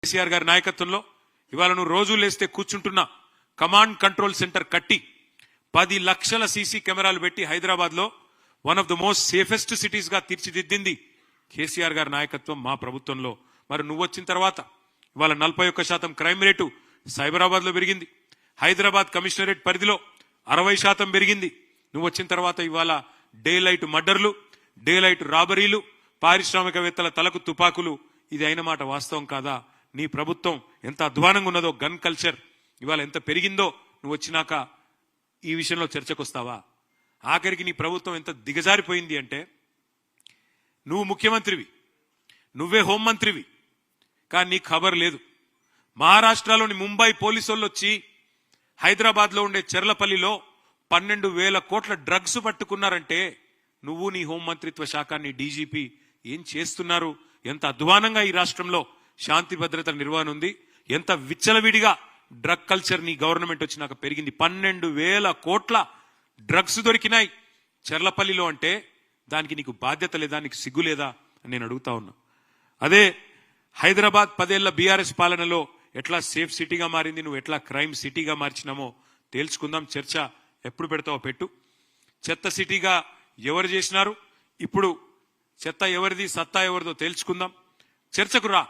కేసీఆర్ గారి నాయకత్వంలో ఇవాళ నువ్వు రోజు లేస్తే కూర్చుంటున్న కమాండ్ కంట్రోల్ సెంటర్ కట్టి 10 లక్షల సీసీ కెమెరాలు పెట్టి హైదరాబాద్ లో one of the most safest cities గా తీర్చిదిద్దింది కేసీఆర్ గారి నాయకత్వం మా ప్రభుత్వంలో. మరి నువ్వు వచ్చిన తర్వాత ఇవాళ 41% క్రైమ్ రేటు సైబరాబాద్ లో పెరిగింది. హైదరాబాద్ కమిషనరేట్ పరిధిలో 60% పెరిగింది. నువ్వు వచ్చిన తర్వాత ఇవాళ డే లైట్ మర్డర్లు, డే లైట్ రాబరీలు, పారిశ్రామికవేత్తల తలకు తుపాకులు. ఇది అయిన మాట వాస్తవం కాదా? నీ ప్రభుత్వం ఎంత అధ్వానంగా ఉన్నదో, గన్ కల్చర్ ఇవాళ ఎంత పెరిగిందో నువ్వు వచ్చినాక ఈ విషయంలో చర్చకొస్తావా? ఆఖరికి నీ ప్రభుత్వం ఎంత దిగజారిపోయింది అంటే, నువ్వు ముఖ్యమంత్రివి, నువ్వే హోంమంత్రివి, కానీ నీకు ఖబర్ లేదు. మహారాష్ట్రలోని ముంబై పోలీసులు వచ్చి హైదరాబాద్ లో ఉండే చెర్లపల్లిలో 12,000 కోట్ల డ్రగ్స్ పట్టుకున్నారంటే నువ్వు నీ హోంమంత్రిత్వ శాఖ, నీ డీజీపీ ఏం చేస్తున్నారు? ఎంత అధ్వానంగా ఈ రాష్ట్రంలో శాంతి భద్రత నిర్వహణ ఉంది, ఎంత విచ్చలవిడిగా డ్రగ్ కల్చర్ నీ గవర్నమెంట్ వచ్చినాక పెరిగింది. 12,000 కోట్ల డ్రగ్స్ దొరికినాయి చెర్లపల్లిలో అంటే దానికి నీకు బాధ్యత లేదా? నీకు సిగ్గు లేదా అని నేను అడుగుతా ఉన్నా. అదే హైదరాబాద్ 10 ఏళ్ల బీఆర్ఎస్ పాలనలో ఎట్లా సేఫ్ సిటీగా మారింది, నువ్వు ఎట్లా క్రైమ్ సిటీగా మార్చినామో తేల్చుకుందాం. చర్చ ఎప్పుడు పెడతావో పెట్టు. చెత్త సిటీగా ఎవరు చేసినారు, ఇప్పుడు చెత్త ఎవరిది, సత్తా ఎవరిదో తేల్చుకుందాం. చర్చకు రా.